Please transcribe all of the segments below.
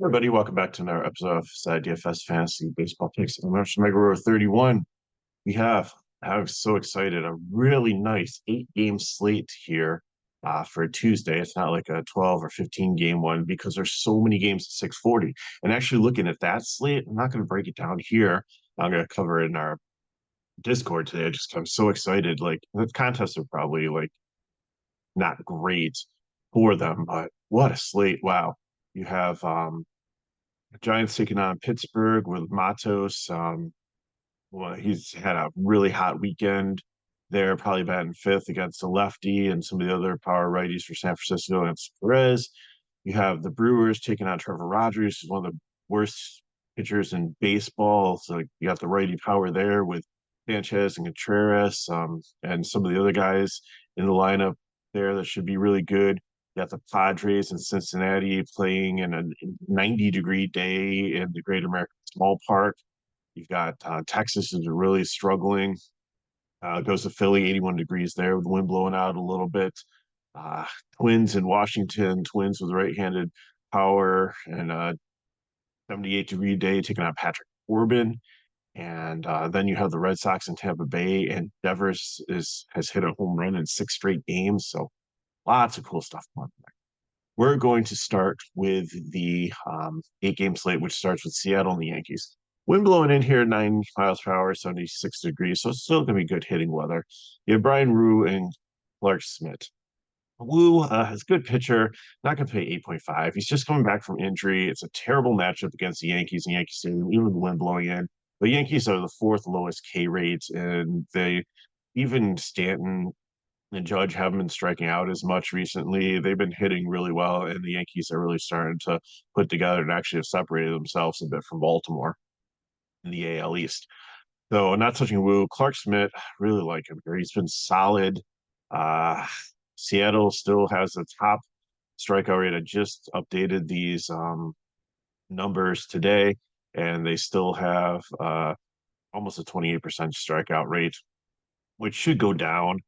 Everybody, welcome back to another episode of FSi DFS Fantasy Baseball Picks. I'm Mega Row 31. We have, I'm so excited, a really nice 8 game slate here for Tuesday. It's not like a 12 or 15 game one because there's so many games at 640. And actually looking at that slate, I'm not going to break it down here. I'm going to cover it in our Discord today. I'm so excited. Like the contests are probably like not great for them, but what a slate. Wow. You have Giants taking on Pittsburgh with Matos. Well, he's had a really hot weekend there, probably batting fifth against a lefty and some of the other power righties for San Francisco against Perez. You have the Brewers taking on Trevor Rogers, who's one of the worst pitchers in baseball. So you got the righty power there with Sanchez and Contreras, and some of the other guys in the lineup there that should be really good. You got the Padres in Cincinnati playing in a 90-degree day in the Great American Small Park. You've got Texas is really struggling. Goes to Philly, 81 degrees there with the wind blowing out a little bit. Uh, Twins in Washington, Twins with right-handed power and a 78-degree day taking on Patrick Corbin. And then you have the Red Sox in Tampa Bay, and Devers has hit a home run in 6 straight games. So lots of cool stuff going on. We're going to start with the 8 game slate, which starts with Seattle and the Yankees. Wind blowing in here, 9 miles per hour, 76 degrees. So it's still going to be good hitting weather. You have Brian Rue and Clark Schmidt. Wu is a good pitcher, not going to pay 8.5. He's just coming back from injury. It's a terrible matchup against the Yankees and Yankees Stadium, even with the wind blowing in. The Yankees are the fourth lowest K rates, and even Stanton and Judge haven't been striking out as much recently. They've been hitting really well, and the Yankees are really starting to put together and actually have separated themselves a bit from Baltimore in the AL East. So, not touching Wu, Clark Schmidt, really like him here. He's been solid. Uh, Seattle still has the top strikeout rate. I just updated these numbers today, and they still have almost a 28% strikeout rate, which should go down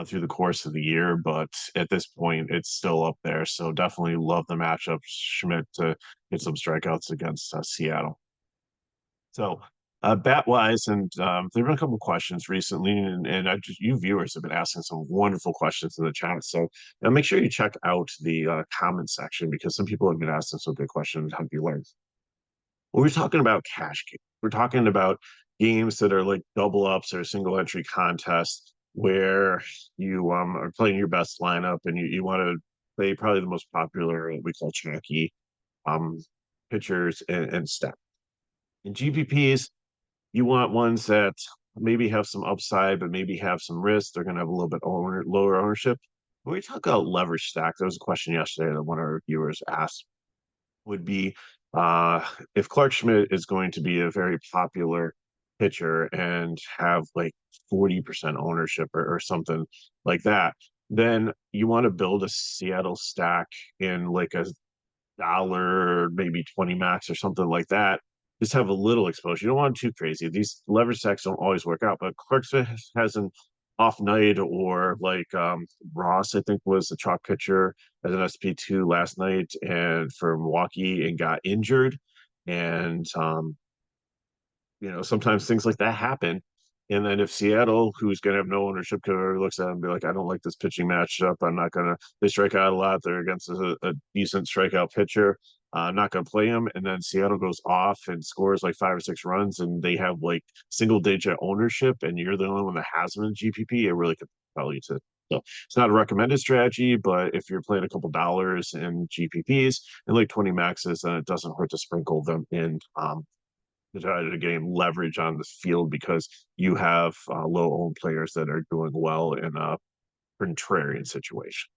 through the course of the year. But at this point, it's still up there. So definitely love the matchup. Schmidt to get some strikeouts against Seattle. So bat wise, and there have been a couple questions recently, and you viewers have been asking some wonderful questions in the chat. So make sure you check out the comment section because some people have been asking some good questions. Help you learn. Well, we're talking about cash games. We're talking about games that are like double ups or single entry contests where you are playing your best lineup and you want to play probably the most popular what we call chalky um pitchers and stack. In GPPs, you want ones that maybe have some upside, but maybe have some risk. They're going to have a little bit lower ownership. When we talk about leverage stack, there was a question yesterday that one of our viewers asked would be if Clark Schmidt is going to be a very popular pitcher and have like 40% ownership or something like that, then you want to build a Seattle stack in like a dollar, maybe 20 max or something like that. Just have a little exposure. You don't want too crazy. These leverage stacks don't always work out, but Clark Smith has an off night, or like Ross, I think, was the chalk pitcher as an SP2 last night and for Milwaukee and got injured. And sometimes things like that happen. And then if Seattle, who's going to have no ownership, looks at them and be like, I don't like this pitching matchup. I'm not going to, they strike out a lot. They're against a decent strikeout pitcher. I'm not going to play him. And then Seattle goes off and scores like 5 or 6 runs and they have like single digit ownership and you're the only one that has them in GPP. It really could tell you to. So it's not a recommended strategy, but if you're playing a couple dollars in GPPs and like 20 maxes, then it doesn't hurt to sprinkle them in to try to gain leverage on the field because you have low owned players that are doing well in a contrarian situation.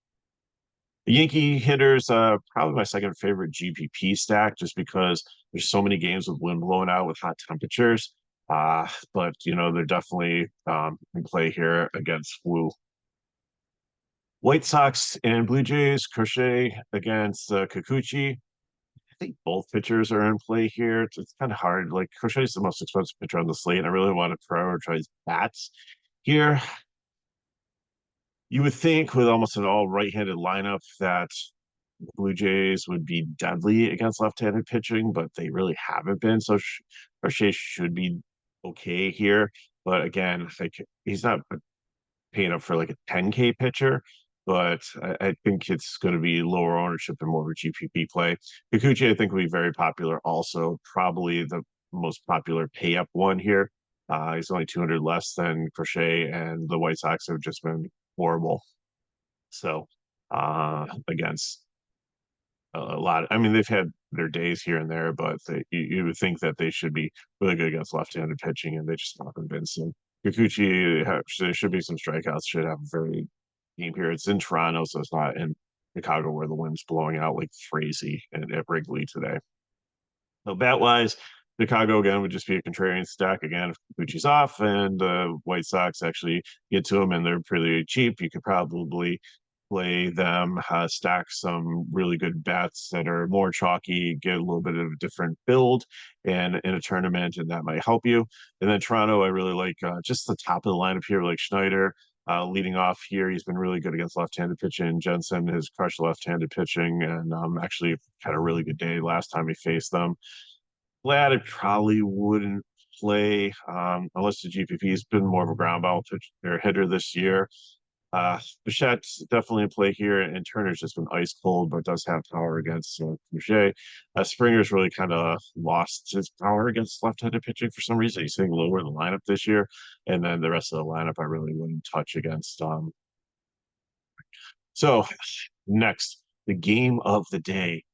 The Yankee hitters, probably my second favorite GPP stack, just because there's so many games with wind blowing out with hot temperatures. But they're definitely in play here against Wu. White Sox and Blue Jays, Crochet against Kikuchi. I think both pitchers are in play here. It's kind of hard. Like Crochet is the most expensive pitcher on the slate, and I really want to prioritize bats here. You would think with almost an all right-handed lineup that Blue Jays would be deadly against left-handed pitching, but they really haven't been. So Crochet should be okay here. But again, like he's not paying up for like a 10K pitcher, but I think it's going to be lower ownership and more of a GPP play. Kikuchi, I think, will be very popular. Also, probably the most popular pay up one here. He's only 200 less than Crochet, and the White Sox have just been horrible. So, against a lot. I mean, they've had their days here and there, but you would think that they should be really good against left-handed pitching, and they just haven't been. So Kikuchi, there should be some strikeouts. Should have a very game here. It's in Toronto, so it's not in Chicago where the wind's blowing out like crazy and at Wrigley today. So bat wise, Chicago again would just be a contrarian stack again if Kikuchi's off, and the White Sox actually get to them, and they're pretty cheap. You could probably play them, stack some really good bats that are more chalky, get a little bit of a different build, and in a tournament, and that might help you. And then Toronto, I really like just the top of the lineup here, like Schneider. Leading off here, he's been really good against left-handed pitching. Jensen has crushed left-handed pitching, and actually had a really good day last time he faced them. Glad I probably wouldn't play unless the GPP's been more of a ground ball pitch or hitter this year. Bichette's definitely in play here, and Turner's just been ice cold, but does have power against Boucher. Springer's really kind of lost his power against left-handed pitching for some reason. He's sitting lower in the lineup this year, and then the rest of the lineup I really wouldn't touch against. So next, the game of the day,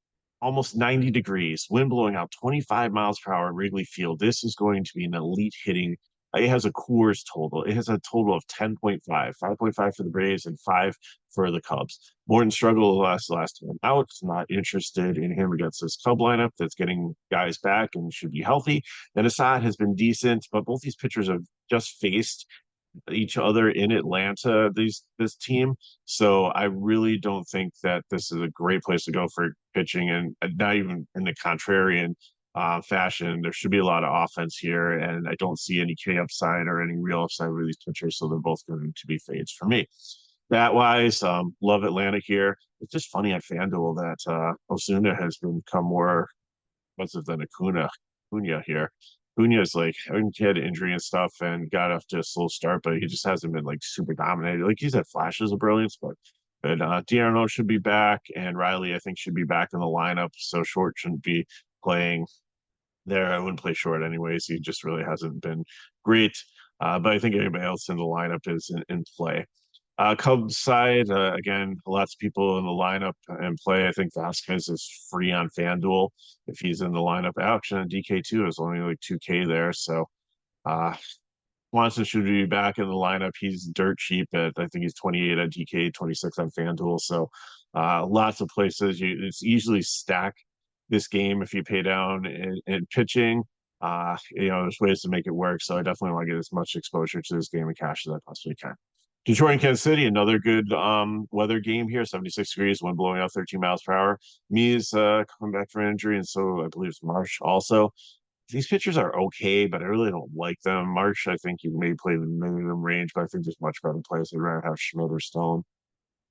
almost 90 degrees, wind blowing out 25 miles per hour at Wrigley Field. This is going to be an elite hitting. It has a Coors total. It has a total of 10.5, 5.5 for the Braves and 5 for the Cubs. Morton struggled last time out. Not interested in him against this Cub lineup that's getting guys back and should be healthy. Then Assad has been decent, but both these pitchers have just faced each other in Atlanta, this team. So I really don't think that this is a great place to go for pitching, and not even in the contrarian fashion. There should be a lot of offense here, and I don't see any K upside or any real upside with these pitchers, so they're both going to be fades for me. That wise, love Atlanta here. It's just funny on FanDuel that Osuna has become more expensive than Acuna here. Acuna's like, I mean, he had an injury and stuff and got off to a slow start, but he just hasn't been like super dominated. Like he's had flashes of brilliance, but D'Arnaud should be back, and Riley I think should be back in the lineup. So Short shouldn't be playing there. I wouldn't play Short anyways. He just really hasn't been great. But I think anybody else in the lineup is in play. Cubs side, again, lots of people in the lineup and play. I think Vasquez is free on FanDuel if he's in the lineup. Action on DK2 is only like 2K there. So Swanson should be back in the lineup. He's dirt cheap at, I think he's 28 on DK, 26 on FanDuel. So lots of places. It's easily stack this game if you pay down in pitching. There's ways to make it work. So I definitely want to get as much exposure to this game of cash as I possibly can. Detroit and Kansas City, another good weather game here. 76 degrees, wind blowing out 13 miles per hour. Mees coming back from injury, and so I believe it's Marsh also. These pitchers are okay, but I really don't like them. Marsh, I think you may play the minimum range, but I think there's much better players. I'd rather have Schmidt or Stone.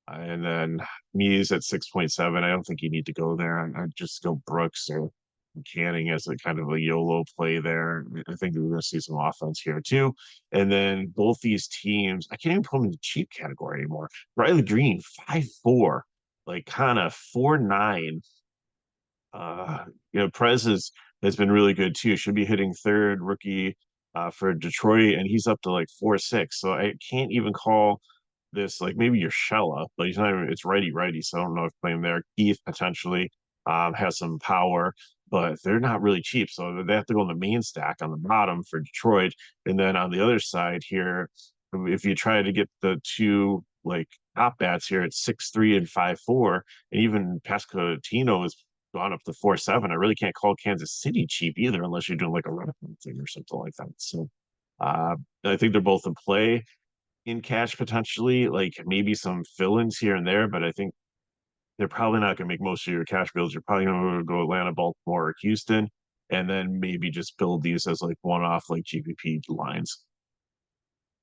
And then Mees at 6.7. I don't think you need to go there. I'd just go Brooks or Canning as a kind of a YOLO play there. I think we're going to see some offense here too. And then both these teams, I can't even put them in the cheap category anymore. Riley Green, 5'4", like kind of 4'9". Prez has been really good too. Should be hitting third rookie for Detroit, and he's up to like 4'6". So I can't even call this like maybe Urshela, but he's not even. It's righty. So I don't know if playing there. Keith potentially has some power, but they're not really cheap. So they have to go in the main stack on the bottom for Detroit, and then on the other side here, if you try to get the two like top bats here at 6'3" and 5'4", and even Pascotino has gone up to 4'7". I really can't call Kansas City cheap either, unless you're doing like a run thing or something like that. So I think they're both in play in cash potentially, like maybe some fill-ins here and there, but I think they're probably not going to make most of your cash builds. You're probably going to go Atlanta, Baltimore, or Houston, and then maybe just build these as like one-off like GPP lines.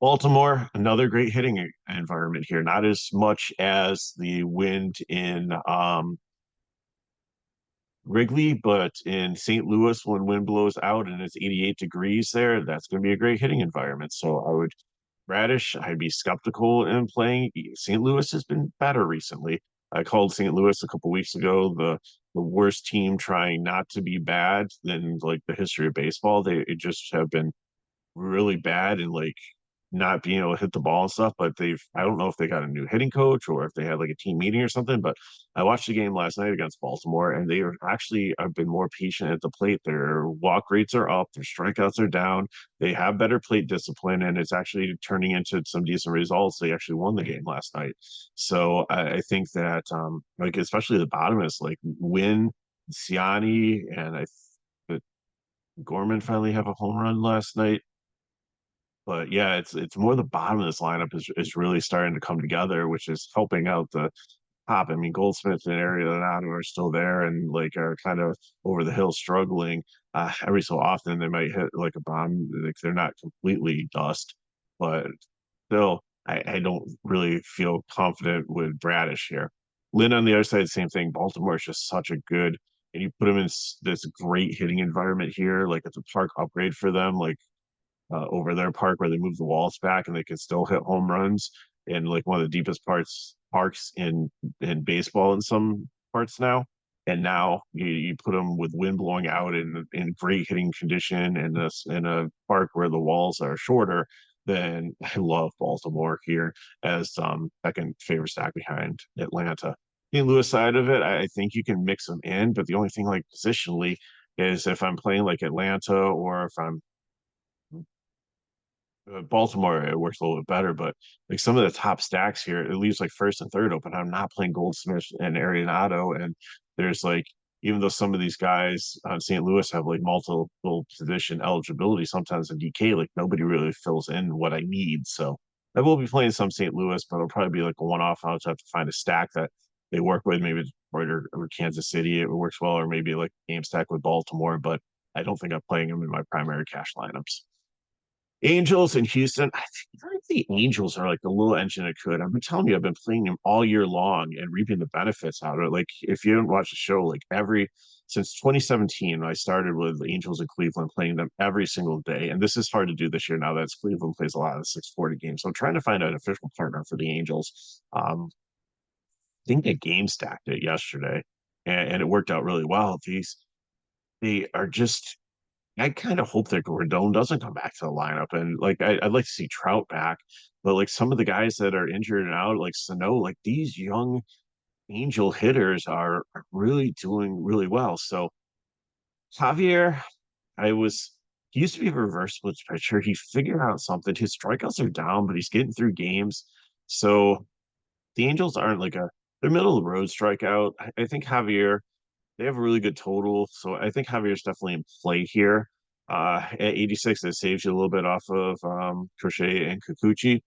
Baltimore, another great hitting environment here. Not as much as the wind in Wrigley, but in St. Louis, when wind blows out and it's 88 degrees there, that's going to be a great hitting environment. So I would Radish, I'd be skeptical in playing. St. Louis has been better recently. I called St. Louis a couple weeks ago the worst team trying not to be bad in like the history of baseball. They just have been really bad and like not being able to hit the ball and stuff. But I don't know if they got a new hitting coach or if they had like a team meeting or something. But I watched the game last night against Baltimore, and they are actually have been more patient at the plate. Their walk rates are up, their strikeouts are down. They have better plate discipline, and it's actually turning into some decent results. They actually won the game last night. So I think that like especially the bottom is like Win, Ciani, and Gorman finally have a home run last night. But yeah, it's more the bottom of this lineup is really starting to come together, which is helping out the top. I mean, Goldsmith and Arenado are still there and like are kind of over the hill struggling. Every so often they might hit like a bomb. Like they're not completely dust, but still, I don't really feel confident with Bradish here. Lynn on the other side, same thing. Baltimore is just such a good, and you put him in this great hitting environment here. Like it's a park upgrade for them. Like over their park where they move the walls back and they can still hit home runs in like one of the deepest parks in baseball in some parts now. And now you put them with wind blowing out in great hitting condition in this in a park where the walls are shorter. Then I love Baltimore here as second favorite stack behind Atlanta. The Lewis side of it, I think you can mix them in, but the only thing like positionally is if I'm playing like Atlanta or if I'm Baltimore, it works a little bit better, but like some of the top stacks here, it leaves like first and third open. I'm not playing Goldsmith and Arenado, and there's like even though some of these guys on St. Louis have like multiple position eligibility, sometimes in DK, like nobody really fills in what I need. So I will be playing some St. Louis, but it'll probably be like a one-off. I'll just have to find a stack that they work with, maybe Detroit or Kansas City. It works well, or maybe like game stack with Baltimore, but I don't think I'm playing them in my primary cash lineups. Angels and Houston. I think the Angels are like the little engine that could. I've been telling you, I've been playing them all year long and reaping the benefits out of it. Like if you didn't watch the show, like every since 2017, I started with the Angels in Cleveland, playing them every single day. And this is hard to do this year now that Cleveland plays a lot of the 640 games. So I'm trying to find an official partner for the Angels. I think they game stacked it yesterday, and it worked out really well. They are just I kind of hope that Gordon doesn't come back to the lineup. And like, I'd like to see Trout back, but like some of the guys that are injured and out, like Sano, like these young Angel hitters are really doing really well. So Javier, he used to be a reverse splits pitcher. He figured out something. His strikeouts are down, but he's getting through games. So the Angels aren't like they're middle of the road strikeout. I think Javier, they have a really good total. So I think Javier's definitely in play here. At 86, it saves you a little bit off of Crochet and Kikuchi.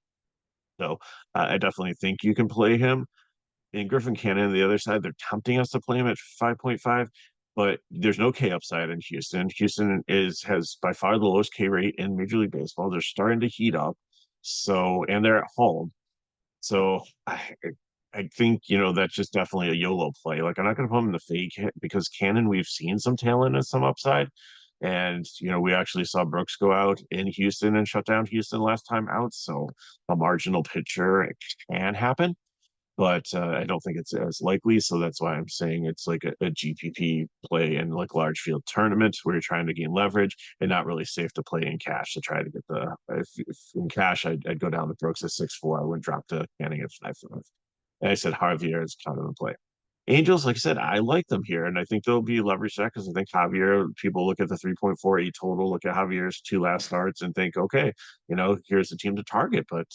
So I definitely think you can play him. And Griffin Cannon on the other side, they're tempting us to play him at 5.5, but there's no K upside in Houston. Houston has by far the lowest K rate in Major League Baseball. They're starting to heat up. So, and they're at home. So I think, that's just definitely a YOLO play. Like, I'm not going to put him in the fake hit because Cannon, we've seen some talent and some upside. And, we actually saw Brooks go out in Houston and shut down Houston last time out. So a marginal pitcher it can happen, but I don't think it's as likely. So that's why I'm saying it's like a GPP play in like large field tournaments where you're trying to gain leverage and not really safe to play in cash to try to get if in cash, I'd go down to Brooks at 6.4. I would drop to Canning at 5.5. And I said Javier is kind of in play. Angels, like I said, I like them here, and I think they'll be leveraged that because I think Javier, people look at the 3.48 total, look at Javier's two last starts, and think, okay, here's the team to target, but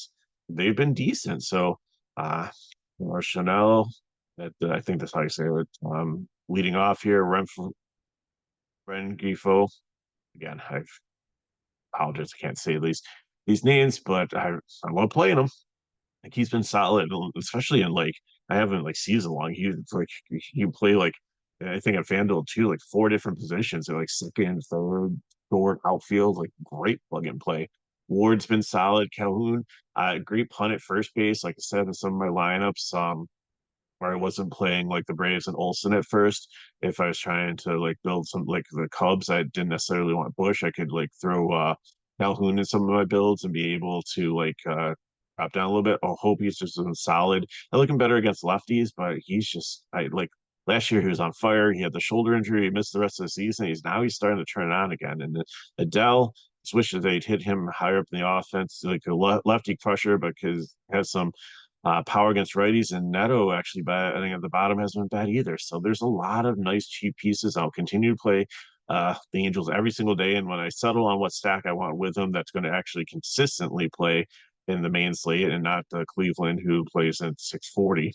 they've been decent. So, or Chanel, I think that's how you say it. Leading off here, Rengifo. Again, I apologize, I can't say these names, but I love playing them. Like he's been solid, especially in like I haven't like season long. It's like he play like I think at FanDuel too, like four different positions. They're like second, third, short, outfield, like great plug and play. Ward's been solid. Calhoun, great punt at first base. Like I said in some of my lineups. where I wasn't playing like the Braves and Olsen at first. If I was trying to like build some like the Cubs, I didn't necessarily want Bush. I could like throw Calhoun in some of my builds and be able to like drop down a little bit. I hope he's just doing solid. I'm looking better against lefties, but he's just I like last year he was on fire. He had the shoulder injury, he missed the rest of the season. He's starting to turn it on again. And Adele, just wish that they'd hit him higher up in the offense, like a lefty crusher, because has some power against righties, and Neto actually, I think at the bottom hasn't been bad either. So there's a lot of nice cheap pieces. I'll continue to play the Angels every single day, and when I settle on what stack I want with them, that's going to actually consistently play in the main slate and not Cleveland, who plays at 640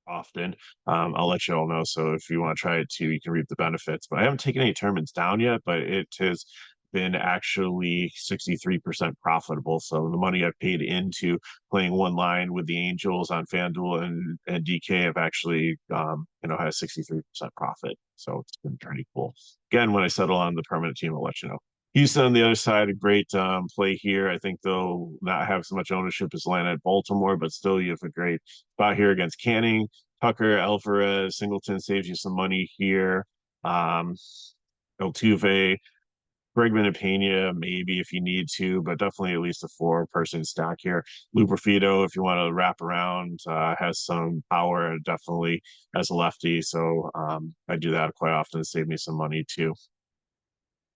often. I'll let you all know. So if you want to try it too, you can reap the benefits. But I haven't taken any tournaments down yet, but it has been actually 63% profitable. So the money I've paid into playing one line with the Angels on FanDuel and DK have actually had a 63% profit. So it's been pretty cool. Again, when I settle on the permanent team, I'll let you know. Houston on the other side, a great play here. I think they'll not have so much ownership as Atlanta at Baltimore, but still you have a great spot here against Canning. Tucker, Alvarez, Singleton saves you some money here. Altuve, Bregman and Pena, maybe if you need to, but definitely at least a 4-person stack here. Luperfido, if you want to wrap around, has some power, definitely as a lefty. So I do that quite often to save me some money too.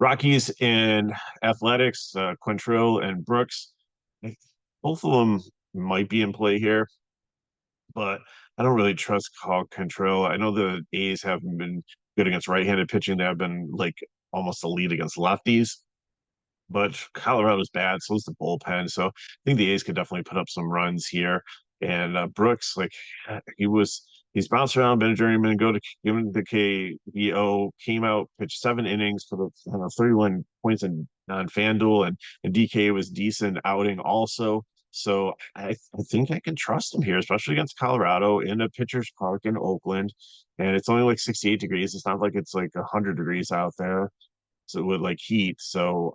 Rockies and Athletics, Quantrill and Brooks. Both of them might be in play here, but I don't really trust Carl Quantrill. I know the A's haven't been good against right-handed pitching. They have been like almost elite against lefties, but Colorado's bad, so is the bullpen. So I think the A's could definitely put up some runs here. And Brooks, like he's bounced around, been a journeyman, go to given the KBO, came out, pitched 7 innings for the 31 points on FanDuel, and DK was decent outing also. So I think I can trust him here, especially against Colorado in a pitcher's park in Oakland. And it's only like 68 degrees. It's not like it's like 100 degrees out there. So with like heat. So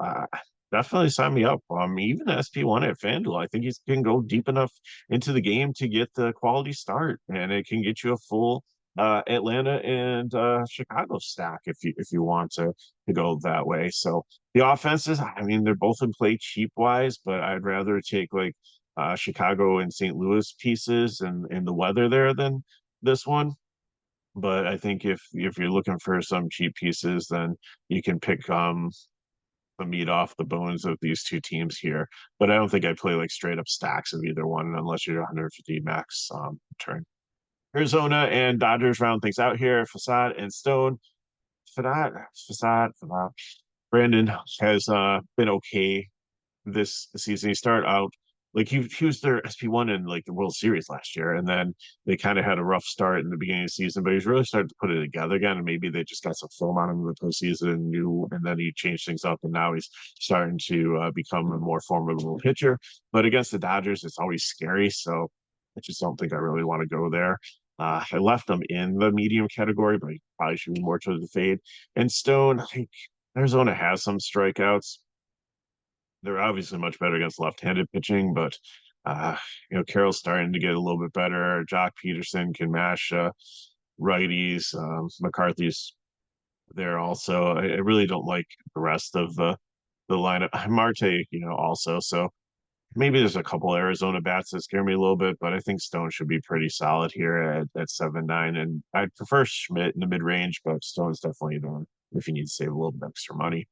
definitely sign me up. Even SP1 at FanDuel, I think he can go deep enough into the game to get the quality start, and it can get you a full Atlanta and Chicago stack if you want to go that way. So the offenses, I mean, they're both in play cheap wise, but I'd rather take like Chicago and St. Louis pieces and the weather there than this one. But I think if you're looking for some cheap pieces, then you can pick the meat off the bones of these two teams here. But I don't think I play like straight up stacks of either one unless you're 150 max turn. Arizona and Dodgers round things out here. Facade and Stone. Facade. Brandon has been okay this season. He started out like he was their SP1 in like the World Series last year, and then they kind of had a rough start in the beginning of the season, but he's really started to put it together again. And maybe they just got some film on him in the postseason and knew, and then he changed things up, and now he's starting to become a more formidable pitcher. But against the Dodgers, it's always scary, so I just don't think I really want to go there. I left him in the medium category, but he probably should be more towards the fade. And Stone, like, Arizona has some strikeouts. They're obviously much better against left-handed pitching, but Carroll's starting to get a little bit better. Jock Peterson can mash righties. McCarthy's there also. I really don't like the rest of the lineup. Marte, also. So maybe there's a couple Arizona bats that scare me a little bit, but I think Stone should be pretty solid here at 7-9. And I'd prefer Schmidt in the mid range, but Stone's definitely the one if you need to save a little bit extra money.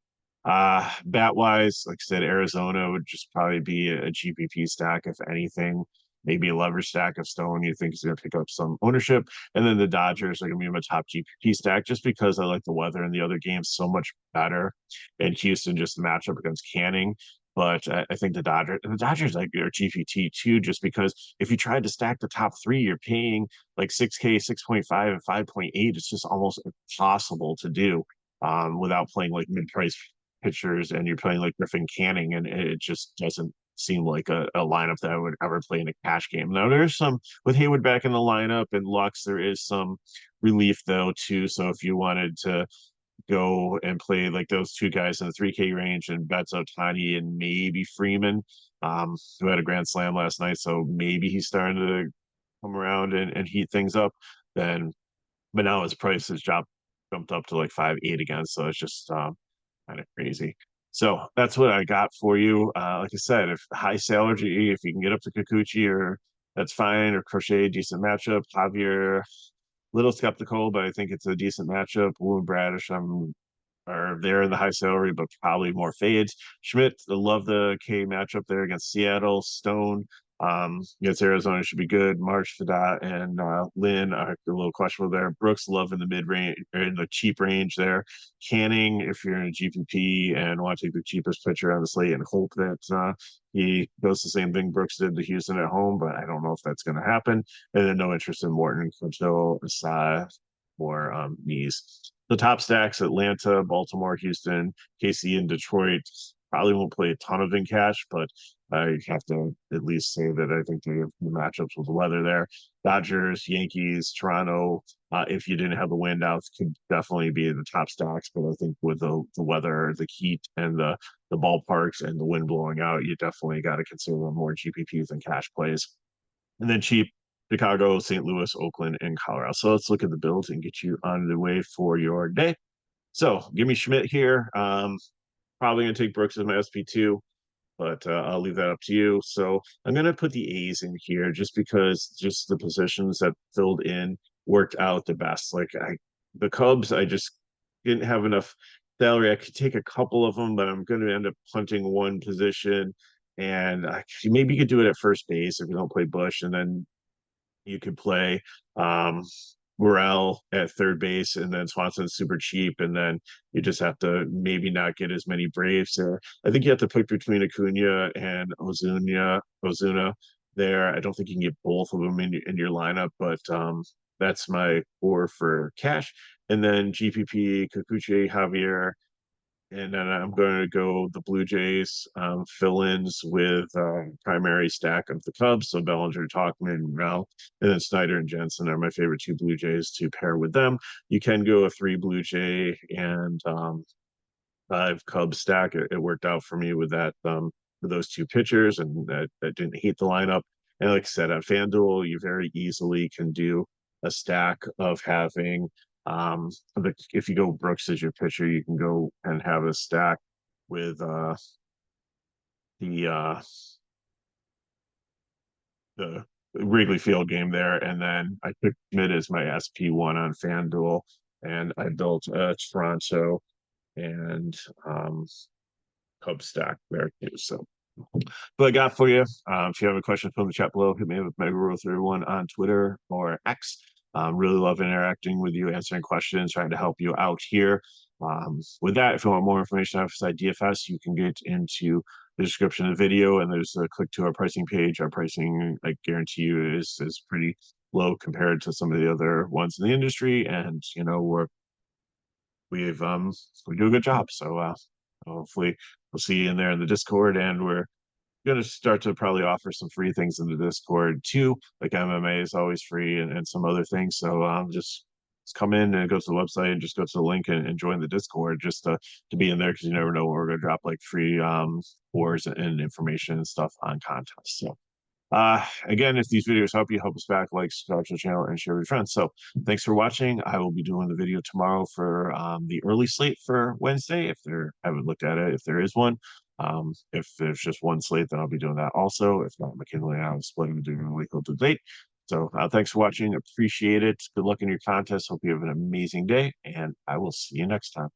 Bat wise, like I said, Arizona would just probably be a GPP stack, if anything. Maybe a leverage stack of Stone you think is going to pick up some ownership. And then the Dodgers are going to be my top GPP stack just because I like the weather in the other games so much better. And Houston just the matchup against Canning. But I think the Dodgers like are GPT too, just because if you tried to stack the top three, you're paying like 6K, 6.5, and 5.8. It's just almost impossible to do without playing like mid-price pitchers, and you're playing like Griffin Canning, and it just doesn't seem like a lineup that I would ever play in a cash game. Now there's some with Haywood back in the lineup and Lux, there is some relief though too. So if you wanted to go and play like those two guys in the 3K range and Betts Otani and maybe Freeman, who had a grand slam last night, so maybe he's starting to come around and heat things up, then but now his price has jumped up to like 5.8 again. So it's just kind of crazy. So that's what I got for you. Like I said, if high salary, if you can get up to Kikuchi, or that's fine, or Crochet, decent matchup. Javier, little skeptical, but I think it's a decent matchup. Wu and Bradish, are there in the high salary, but probably more fades. Schmidt, I love the K matchup there against Seattle. Stone against Arizona should be good. March, Fadat, and Lynn are a little questionable there. Brooks, love in the mid range, or in the cheap range there. Canning, if you're in a GPP and want to take the cheapest pitcher on the slate and hope that he does the same thing Brooks did to Houston at home, but I don't know if that's going to happen. And then no interest in Morton, Clinto, Asad, or knees. The top stacks: Atlanta, Baltimore, Houston, KC, and Detroit. Probably won't play a ton of in cash, but I have to at least say that I think the matchups with the weather there. Dodgers, Yankees, Toronto. If you didn't have the wind outs, could definitely be the top stacks. But I think with the weather, the heat, and the ballparks and the wind blowing out, you definitely got to consider more GPPs and cash plays. And then cheap: Chicago, St. Louis, Oakland, and Colorado. So let's look at the builds and get you on the way for your day. So give me Schmidt here. Probably going to take Brooks as my SP2, but I'll leave that up to you. So I'm going to put the A's in here just because just the positions that filled in worked out the best. The Cubs, I just didn't have enough salary. I could take a couple of them, but I'm going to end up punting one position. And maybe you could do it at first base if you don't play Bush, and then you could play Morel at third base, and then Swanson's super cheap, and then you just have to maybe not get as many Braves there. I think you have to pick between Acuna and Ozuna there. I don't think you can get both of them in your lineup, but that's my four for cash. And then GPP, Kikuchi, Javier, and then I'm going to go the Blue Jays fill-ins with primary stack of the Cubs. So Bellinger, Talkman, Rel, and then Snyder and Jensen are my favorite two Blue Jays to pair with them. You can go a 3 Blue Jay and 5 Cubs stack. It worked out for me with that with those two pitchers, and that didn't hate the lineup. And like I said, on FanDuel, you very easily can do a stack of having if you go Brooks as your pitcher, you can go and have a stack with the the Wrigley Field game there, and then I took Schmidt as my SP1 on FanDuel, and I built a Toronto and Cub stack there too. So what I got for you. If you have a question, put in the chat below. Hit me up with MegaRule31 on Twitter or X. Really love interacting with you, answering questions, trying to help you out here. With that, if you want more information on FSi DFS, you can get into the description of the video, and there's a click to our pricing page. Our pricing, I guarantee you, is pretty low compared to some of the other ones in the industry, and you know we do a good job. So hopefully we'll see you in there in the Discord, and we're going to start to probably offer some free things in the Discord too. Like MMA is always free, and some other things. So just come in and go to the website and just go to the link and join the Discord just to be in there, because you never know when we're going to drop like free wars and information and stuff on contests. So again, if these videos help you, help us back, like, subscribe to the channel, and share with your friends. So thanks for watching. I will be doing the video tomorrow for the early slate for Wednesday. I haven't looked at it, if there is one. If there's just one slate, then I'll be doing that also. If not, McKinley and I will split and doing a weekly debate. So thanks for watching. Appreciate it. Good luck in your contest. Hope you have an amazing day, and I will see you next time.